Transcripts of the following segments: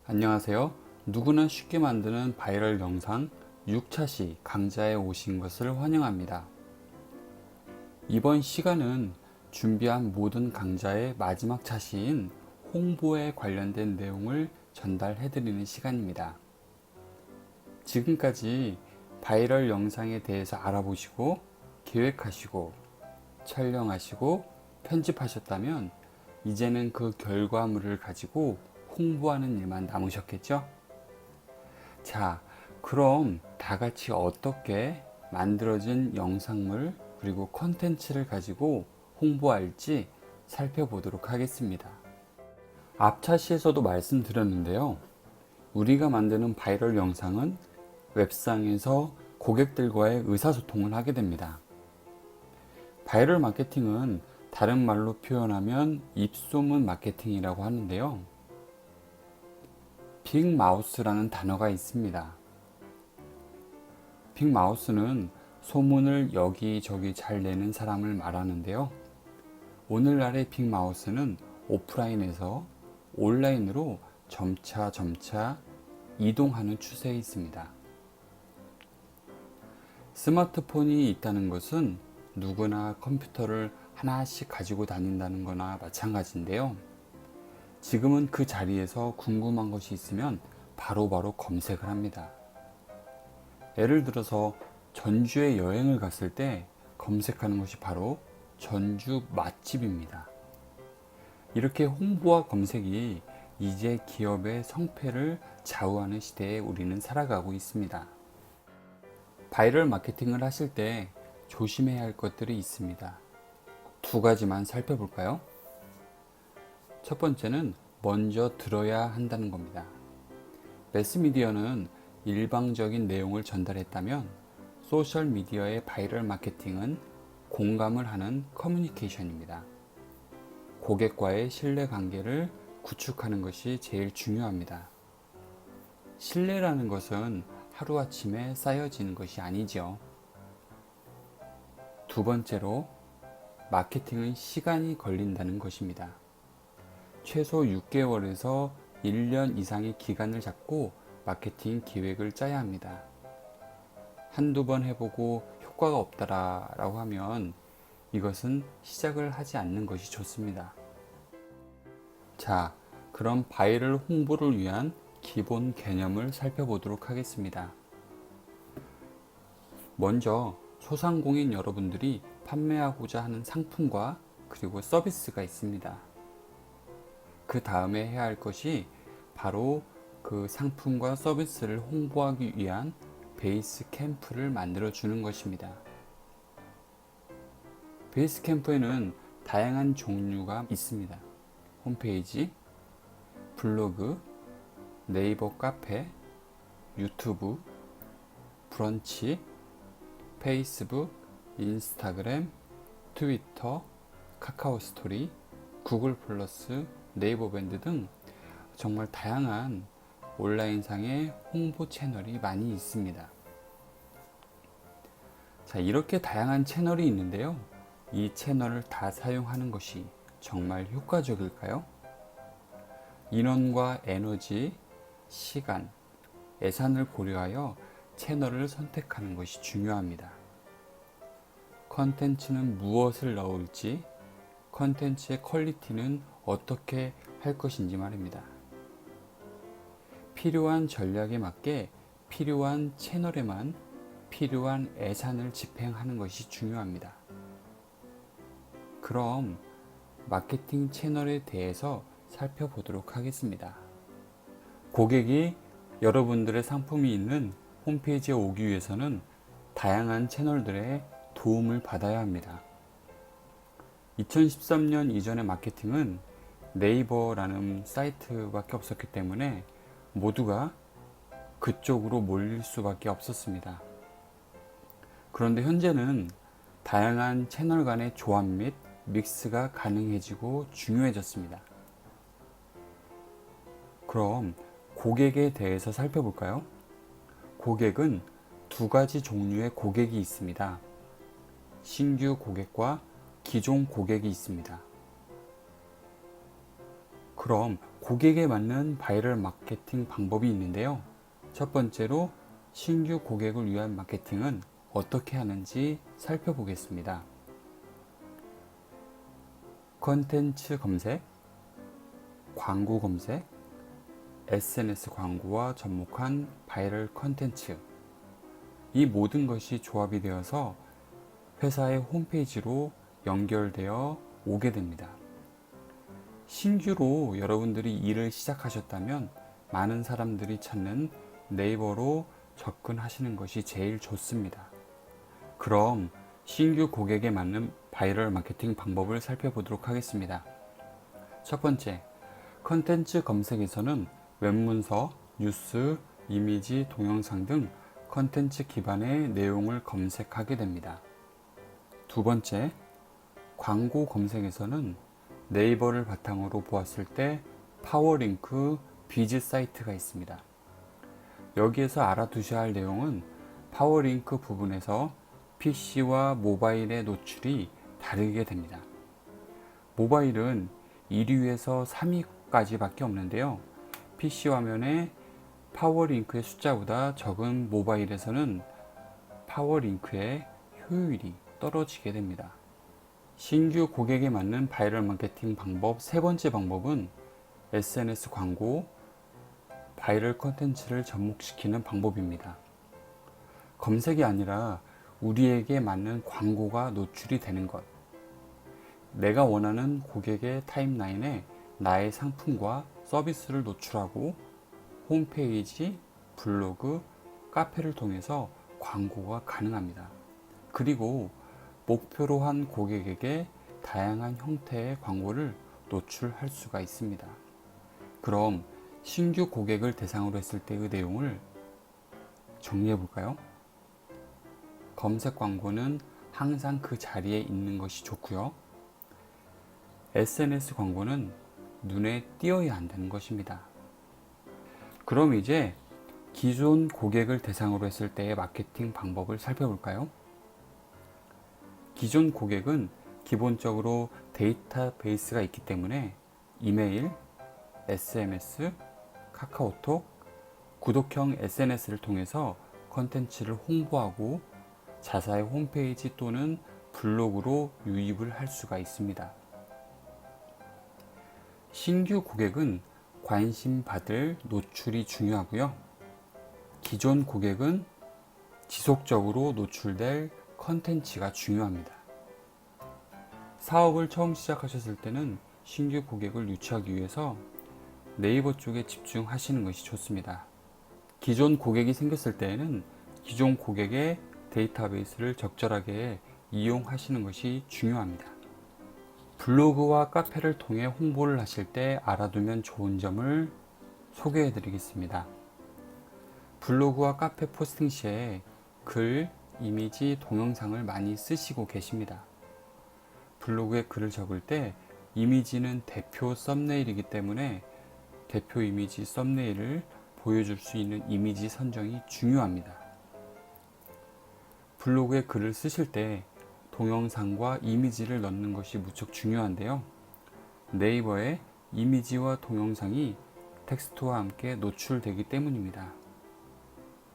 안녕하세요. 누구나 쉽게 만드는 바이럴 영상 6차 시 강좌에 오신 것을 환영합니다. 이번 시간은 준비한 모든 강좌의 마지막 차시인 홍보에 관련된 내용을 전달해 드리는 시간입니다. 지금까지 바이럴 영상에 대해서 알아보시고 계획하시고 촬영하시고 편집하셨다면 이제는 그 결과물을 가지고 홍보하는 일만 남으셨겠죠? 자, 그럼 다 같이 어떻게 만들어진 영상물 그리고 컨텐츠를 가지고 홍보할지 살펴보도록 하겠습니다. 앞차시에서도 말씀드렸는데요. 우리가 만드는 바이럴 영상은 웹상에서 고객들과의 의사소통을 하게 됩니다. 바이럴 마케팅은 다른 말로 표현하면 입소문 마케팅이라고 하는데요. 빅마우스라는 단어가 있습니다. 빅마우스는 소문을 여기저기 잘 내는 사람을 말하는데요. 오늘날의 빅마우스는 오프라인에서 온라인으로 점차 이동하는 추세에 있습니다. 스마트폰이 있다는 것은 누구나 컴퓨터를 하나씩 가지고 다닌다는 거나 마찬가지인데요. 지금은 그 자리에서 궁금한 것이 있으면 바로바로 검색을 합니다. 예를 들어서 전주에 여행을 갔을 때 검색하는 것이 바로 전주 맛집입니다. 이렇게 홍보와 검색이 이제 기업의 성패를 좌우하는 시대에 우리는 살아가고 있습니다. 바이럴 마케팅을 하실 때 조심해야 할 것들이 있습니다. 두 가지만 살펴볼까요? 첫 번째는 먼저 들어야 한다는 겁니다. 매스미디어는 일방적인 내용을 전달했다면 소셜미디어의 바이럴 마케팅은 공감을 하는 커뮤니케이션입니다. 고객과의 신뢰관계를 구축하는 것이 제일 중요합니다. 신뢰라는 것은 하루아침에 쌓여지는 것이 아니죠. 두 번째로 마케팅은 시간이 걸린다는 것입니다. 최소 6개월에서 1년 이상의 기간을 잡고 마케팅 기획을 짜야 합니다. 한두 번 해보고 효과가 없다라고 하면 이것은 시작을 하지 않는 것이 좋습니다. 자, 그럼 바이럴 홍보를 위한 기본 개념을 살펴보도록 하겠습니다. 먼저 소상공인 여러분들이 판매하고자 하는 상품과 그리고 서비스가 있습니다. 그 다음에 해야 할 것이 바로 그 상품과 서비스를 홍보하기 위한 베이스 캠프를 만들어 주는 것입니다. 베이스 캠프에는 다양한 종류가 있습니다. 홈페이지, 블로그, 네이버 카페, 유튜브, 브런치, 페이스북, 인스타그램, 트위터, 카카오 스토리, 구글 플러스, 네이버 밴드 등 정말 다양한 온라인상의 홍보 채널이 많이 있습니다. 자, 이렇게 다양한 채널이 있는데요. 이 채널을 다 사용하는 것이 정말 효과적일까요? 인원과 에너지, 시간, 예산을 고려하여 채널을 선택하는 것이 중요합니다. 컨텐츠는 무엇을 넣을지, 컨텐츠의 퀄리티는 어떻게 할 것인지 말입니다. 필요한 전략에 맞게 필요한 채널에만 필요한 예산을 집행하는 것이 중요합니다. 그럼 마케팅 채널에 대해서 살펴보도록 하겠습니다. 고객이 여러분들의 상품이 있는 홈페이지에 오기 위해서는 다양한 채널들의 도움을 받아야 합니다. 2013년 이전의 마케팅은 네이버라는 사이트밖에 없었기 때문에 모두가 그쪽으로 몰릴 수밖에 없었습니다. 그런데 현재는 다양한 채널 간의 조합 및 믹스가 가능해지고 중요해졌습니다. 그럼 고객에 대해서 살펴볼까요? 고객은 두 가지 종류의 고객이 있습니다. 신규 고객과 기존 고객이 있습니다. 그럼 고객에 맞는 바이럴 마케팅 방법이 있는데요. 첫 번째로 신규 고객을 위한 마케팅은 어떻게 하는지 살펴보겠습니다. 컨텐츠 검색, 광고 검색, SNS 광고와 접목한 바이럴 컨텐츠, 이 모든 것이 조합이 되어서 회사의 홈페이지로 연결되어 오게 됩니다. 신규로 여러분들이 일을 시작하셨다면 많은 사람들이 찾는 네이버로 접근하시는 것이 제일 좋습니다. 그럼 신규 고객에 맞는 바이럴 마케팅 방법을 살펴보도록 하겠습니다. 첫 번째, 컨텐츠 검색에서는 웹문서, 뉴스, 이미지, 동영상 등 컨텐츠 기반의 내용을 검색하게 됩니다. 두 번째, 광고 검색에서는 네이버를 바탕으로 보았을 때 파워링크 비즈 사이트가 있습니다. 여기에서 알아두셔야 할 내용은 파워링크 부분에서 PC와 모바일의 노출이 다르게 됩니다. 모바일은 1위에서 3위까지 밖에 없는데요. PC 화면에 파워링크의 숫자보다 적은 모바일에서는 파워링크의 효율이 떨어지게 됩니다. 신규 고객에 맞는 바이럴 마케팅 방법 세 번째 방법은 SNS 광고, 바이럴 컨텐츠를 접목시키는 방법입니다. 검색이 아니라 우리에게 맞는 광고가 노출이 되는 것. 내가 원하는 고객의 타임라인에 나의 상품과 서비스를 노출하고 홈페이지, 블로그, 카페를 통해서 광고가 가능합니다. 그리고 목표로 한 고객에게 다양한 형태의 광고를 노출할 수가 있습니다. 그럼 신규 고객을 대상으로 했을 때의 내용을 정리해 볼까요? 검색 광고는 항상 그 자리에 있는 것이 좋고요. SNS 광고는 눈에 띄어야 한다는 것입니다. 그럼 이제 기존 고객을 대상으로 했을 때의 마케팅 방법을 살펴볼까요? 기존 고객은 기본적으로 데이터베이스가 있기 때문에 이메일, SMS, 카카오톡, 구독형 SNS를 통해서 컨텐츠를 홍보하고 자사의 홈페이지 또는 블로그로 유입을 할 수가 있습니다. 신규 고객은 관심 받을 노출이 중요하고요. 기존 고객은 지속적으로 노출될 컨텐츠가 중요합니다. 사업을 처음 시작하셨을 때는 신규 고객을 유치하기 위해서 네이버 쪽에 집중하시는 것이 좋습니다. 기존 고객이 생겼을 때에는 기존 고객의 데이터베이스를 적절하게 이용하시는 것이 중요합니다. 블로그와 카페를 통해 홍보를 하실 때 알아두면 좋은 점을 소개해 드리겠습니다. 블로그와 카페 포스팅 시에 글, 이미지, 동영상을 많이 쓰시고 계십니다. 블로그에 글을 적을 때 이미지는 대표 썸네일이기 때문에 대표 이미지 썸네일을 보여줄 수 있는 이미지 선정이 중요합니다. 블로그에 글을 쓰실 때 동영상과 이미지를 넣는 것이 무척 중요한데요. 네이버에 이미지와 동영상이 텍스트와 함께 노출되기 때문입니다.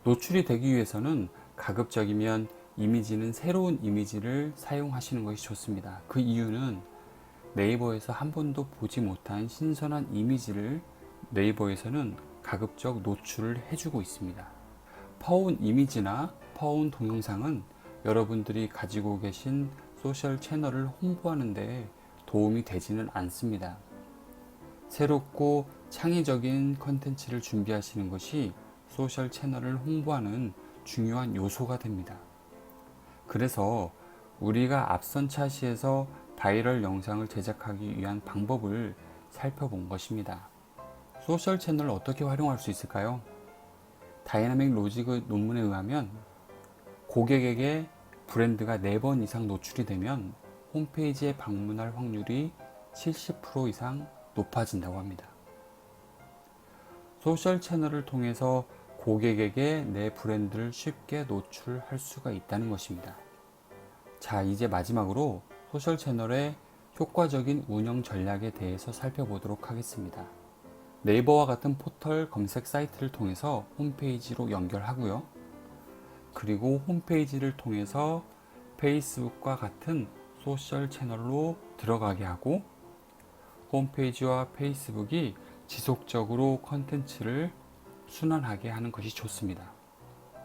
노출이 되기 위해서는 가급적이면 이미지는 새로운 이미지를 사용하시는 것이 좋습니다. 그 이유는 네이버에서 한 번도 보지 못한 신선한 이미지를 네이버에서는 가급적 노출을 해주고 있습니다. 퍼온 이미지나 퍼온 동영상은 여러분들이 가지고 계신 소셜 채널을 홍보하는 데 도움이 되지는 않습니다. 새롭고 창의적인 컨텐츠를 준비하시는 것이 소셜 채널을 홍보하는 중요한 요소가 됩니다. 그래서 우리가 앞선 차시에서 바이럴 영상을 제작하기 위한 방법을 살펴본 것입니다. 소셜 채널을 어떻게 활용할 수 있을까요? 다이나믹 로직의 논문에 의하면 고객에게 브랜드가 4번 이상 노출이 되면 홈페이지에 방문할 확률이 70% 이상 높아진다고 합니다. 소셜 채널을 통해서 고객에게 내 브랜드를 쉽게 노출할 수가 있다는 것입니다. 자, 이제 마지막으로 소셜 채널의 효과적인 운영 전략에 대해서 살펴보도록 하겠습니다. 네이버와 같은 포털 검색 사이트를 통해서 홈페이지로 연결하고요. 그리고 홈페이지를 통해서 페이스북과 같은 소셜 채널로 들어가게 하고, 홈페이지와 페이스북이 지속적으로 컨텐츠를 순환하게 하는 것이 좋습니다.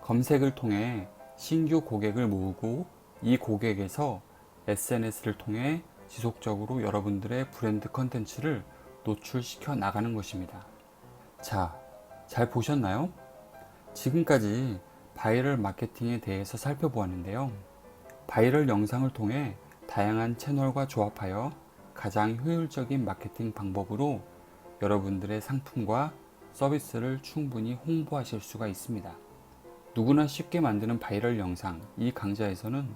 검색을 통해 신규 고객을 모으고, 이 고객에서 SNS를 통해 지속적으로 여러분들의 브랜드 컨텐츠를 노출시켜 나가는 것입니다. 자, 잘 보셨나요? 지금까지 바이럴 마케팅에 대해서 살펴보았는데요. 바이럴 영상을 통해 다양한 채널과 조합하여 가장 효율적인 마케팅 방법으로 여러분들의 상품과 서비스를 충분히 홍보하실 수가 있습니다. 누구나 쉽게 만드는 바이럴 영상, 이 강좌에서는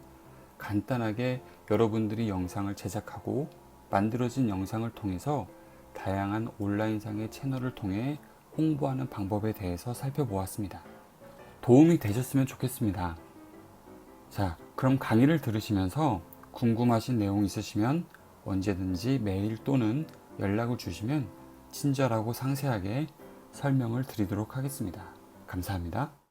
간단하게 여러분들이 영상을 제작하고 만들어진 영상을 통해서 다양한 온라인상의 채널을 통해 홍보하는 방법에 대해서 살펴보았습니다. 도움이 되셨으면 좋겠습니다. 자, 그럼 강의를 들으시면서 궁금하신 내용 있으시면 언제든지 메일 또는 연락을 주시면 친절하고 상세하게 설명을 드리도록 하겠습니다. 감사합니다.